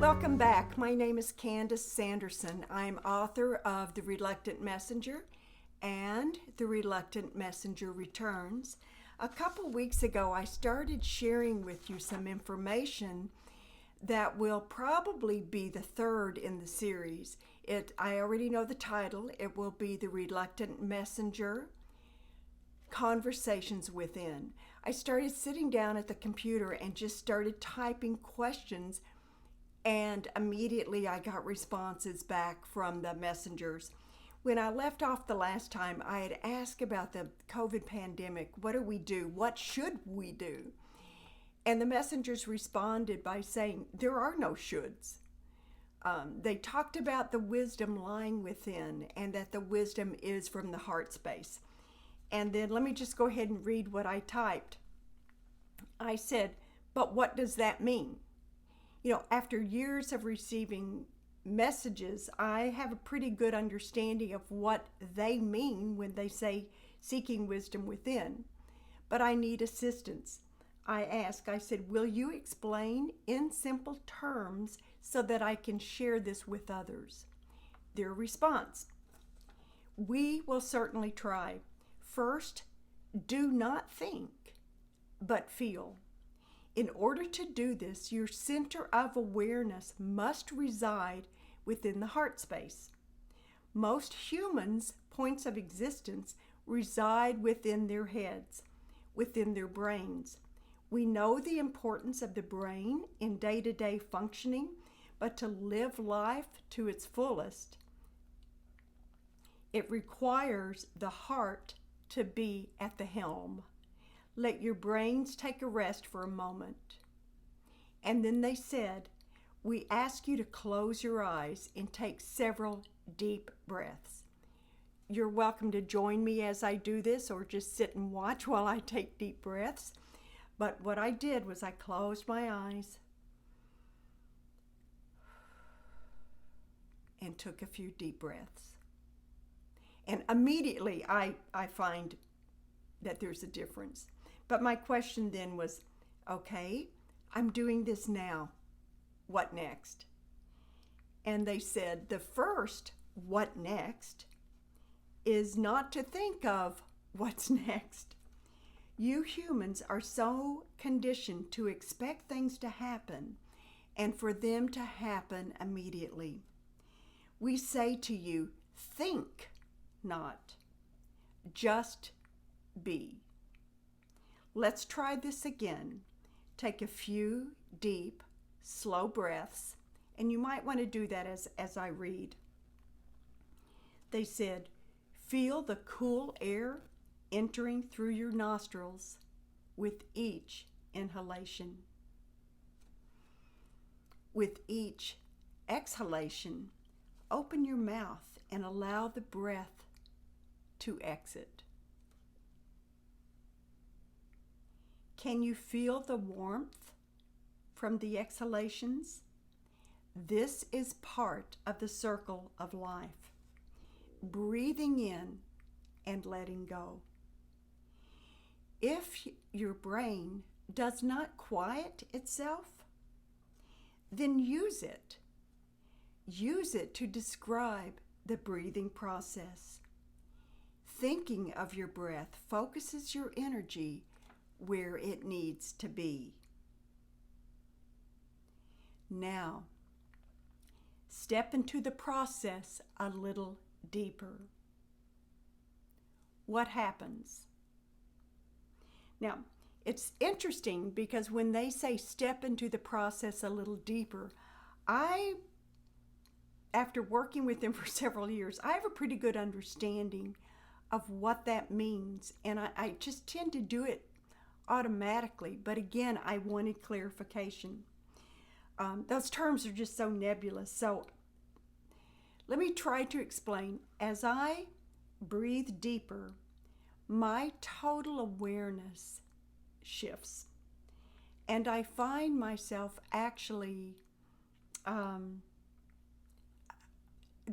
Welcome back. My name is Candice Sanderson. I'm author of The Reluctant Messenger and The Reluctant Messenger Returns. A couple weeks ago, I started sharing with you some information that will probably be the third in the series. I already know the title. It will be The Reluctant Messenger Conversations Within. I started sitting down at the computer and just started typing questions, and immediately I got responses back from the messengers. When I left off the last time, I had asked about the COVID pandemic. What do we do? What should we do? And the messengers responded by saying, there are no shoulds. They talked about the wisdom lying within and that the wisdom is from the heart space. And then let me just go ahead and read what I typed. I said, but what does that mean? You know, after years of receiving messages, I have a pretty good understanding of what they mean when they say seeking wisdom within. But I need assistance. I said, will you explain in simple terms so that I can share this with others? Their response, we will certainly try. First, do not think, but feel. In order to do this, your center of awareness must reside within the heart space. Most humans' points of existence reside within their heads, within their brains. We know the importance of the brain in day-to-day functioning, but to live life to its fullest, it requires the heart to be at the helm. Let your brains take a rest for a moment. And then they said, we ask you to close your eyes and take several deep breaths. You're welcome to join me as I do this or just sit and watch while I take deep breaths. But what I did was I closed my eyes and took a few deep breaths. And immediately I find that there's a difference. But my question then was, okay, I'm doing this now. What next? And they said, the first what next is not to think of what's next. You humans are so conditioned to expect things to happen and for them to happen immediately. We say to you, think not, just be. Let's try this again. Take a few deep, slow breaths, and you might want to do that as I read. They said, feel the cool air entering through your nostrils with each inhalation. With each exhalation, open your mouth and allow the breath to exit. Can you feel the warmth from the exhalations? This is part of the circle of life. Breathing in and letting go. If your brain does not quiet itself, then use it. Use it to describe the breathing process. Thinking of your breath focuses your energy where it needs to be. Now, step into the process a little deeper. What happens? Now, it's interesting because when they say step into the process a little deeper, after working with them for several years, I have a pretty good understanding of what that means, and I just tend to do it automatically, but again, I wanted clarification. Those terms are just so nebulous. So let me try to explain. As I breathe deeper, my total awareness shifts, and I find myself actually, the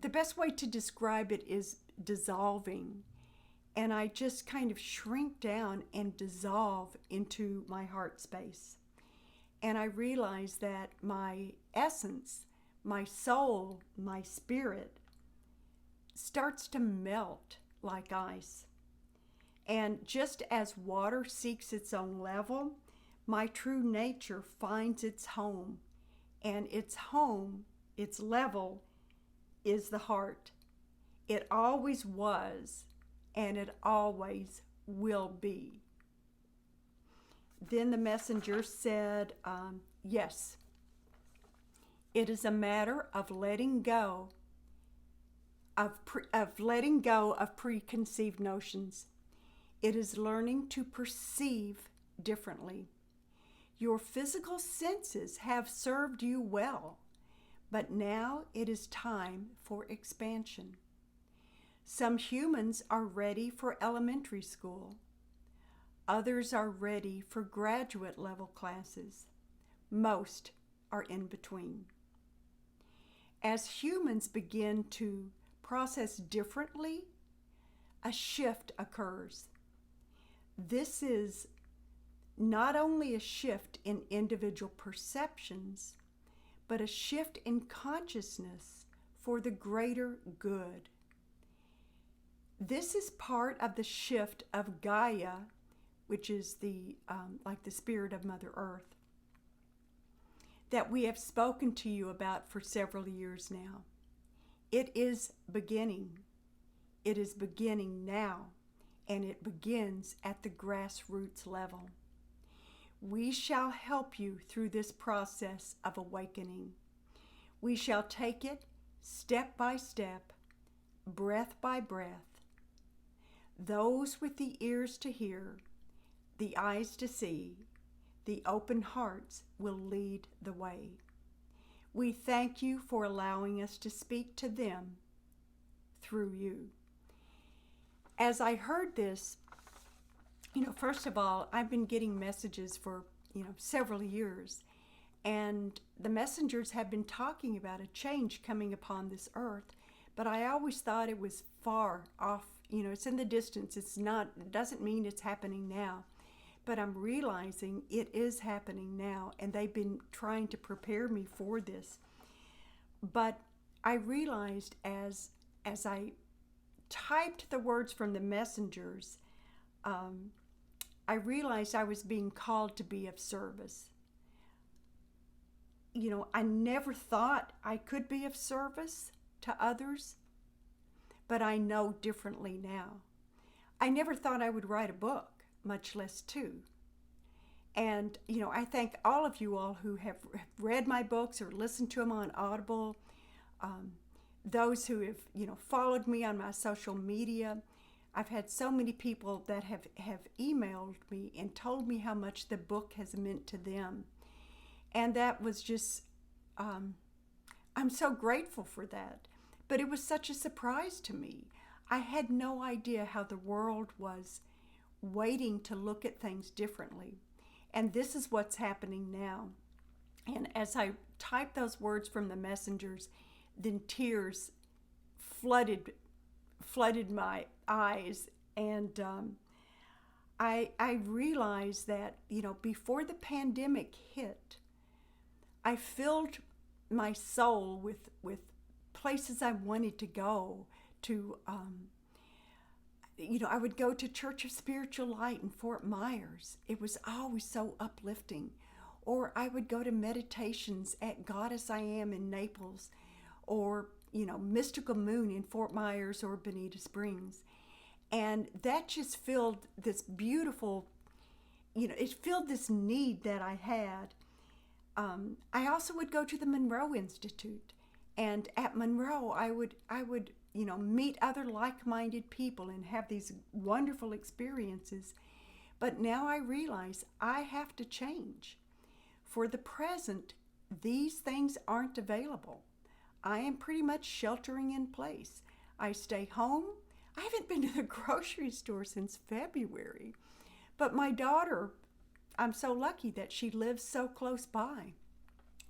best way to describe it is dissolving. And I just kind of shrink down and dissolve into my heart space. and I realized that my essence, my soul, my spirit starts to melt like ice. And just as water seeks its own level, my true nature finds its home. And its home, its level, is the heart. It always was, and it always will be. Then the messenger said, yes, it is a matter of letting go of preconceived notions. It is learning to perceive differently. Your physical senses have served you well, but now it is time for expansion. Some humans are ready for elementary school. Others are ready for graduate level classes. Most are in between. As humans begin to process differently, a shift occurs. This is not only a shift in individual perceptions, but a shift in consciousness for the greater good. This is part of the shift of Gaia, which is the spirit of Mother Earth, that we have spoken to you about for several years now. It is beginning. It is beginning now, and it begins at the grassroots level. We shall help you through this process of awakening. We shall take it step by step, breath by breath. Those with the ears to hear, the eyes to see, the open hearts will lead the way. We thank you for allowing us to speak to them through you. As I heard this, first of all, I've been getting messages for, several years, and the messengers have been talking about a change coming upon this earth, but I always thought it was far off, it's in the distance. It doesn't mean it's happening now, but I'm realizing it is happening now, and they've been trying to prepare me for this. But I realized as I typed the words from the messengers, I realized I was being called to be of service. I never thought I could be of service to others, but I know differently now. I never thought I would write a book, much less two. And, I thank all of you all who have read my books or listened to them on Audible, those who have, followed me on my social media. I've had so many people that have emailed me and told me how much the book has meant to them. And that was just, I'm so grateful for that. But it was such a surprise to me. I had no idea how the world was waiting to look at things differently. And this is what's happening now. And as I typed those words from the messengers, then tears flooded my eyes, and I realized that before the pandemic hit, I filled my soul with places I wanted to go to. I would go to Church of Spiritual Light in Fort Myers. It was always so uplifting. Or I would go to meditations at Goddess I Am in Naples, or Mystical Moon in Fort Myers or Bonita Springs. And that just filled this beautiful, it filled this need that I had. I also would go to the Monroe Institute, and at Monroe I would meet other like-minded people and have these wonderful experiences. But now I realize I have to change. For the present, these things aren't available. I am pretty much sheltering in place. I stay home. I haven't been to the grocery store since February. But my daughter, I'm so lucky that she lives so close by.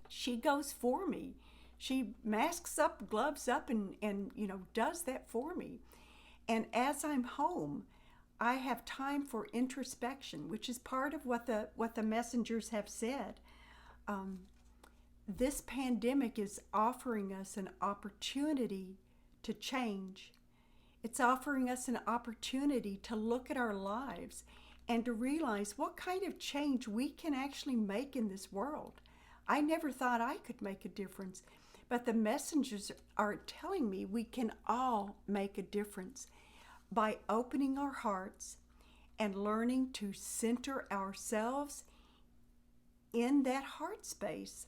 She goes for me. She masks up, gloves up, and does that for me. And as I'm home, I have time for introspection, which is part of what the messengers have said. this pandemic is offering us an opportunity to change. It's offering us an opportunity to look at our lives and to realize what kind of change we can actually make in this world. I never thought I could make a difference, but the messengers are telling me we can all make a difference by opening our hearts and learning to center ourselves in that heart space.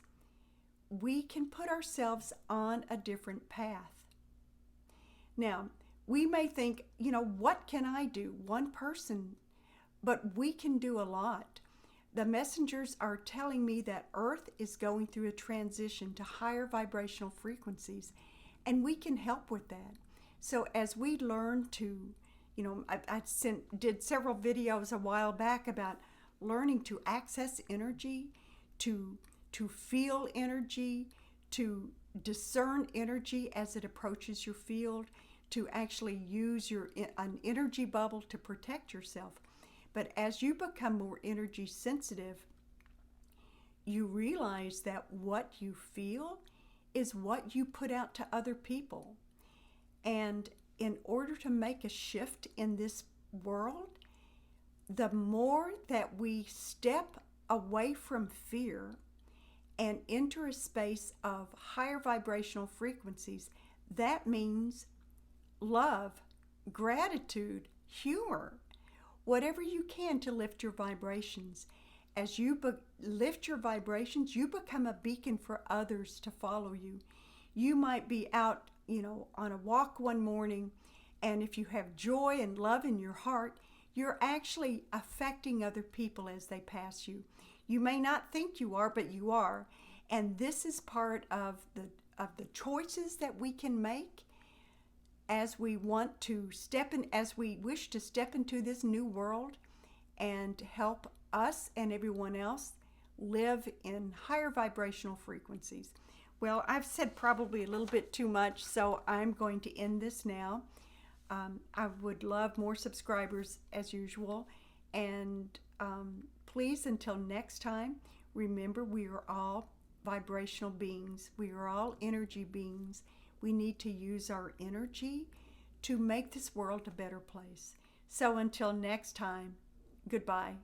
We can put ourselves on a different path. Now, we may think, what can I do? One person, but we can do a lot. The messengers are telling me that Earth is going through a transition to higher vibrational frequencies, and we can help with that. So as we learn to, I did several videos a while back about learning to access energy, to feel energy, to discern energy as it approaches your field, to actually use an energy bubble to protect yourself. But as you become more energy sensitive, you realize that what you feel is what you put out to other people. And in order to make a shift in this world, the more that we step away from fear and enter a space of higher vibrational frequencies, that means love, gratitude, humor, whatever you can to lift your vibrations. As you lift your vibrations, you become a beacon for others to follow you. You might be out, on a walk one morning, and if you have joy and love in your heart, you're actually affecting other people as they pass you. You may not think you are, but you are. And this is part of the choices that we can make as we want to as we wish to step into this new world and help us and everyone else live in higher vibrational frequencies. Well, I've said probably a little bit too much, so I'm going to end this now. I would love more subscribers as usual. And please, until next time, remember we are all vibrational beings. We are all energy beings. We need to use our energy to make this world a better place. So until next time, goodbye.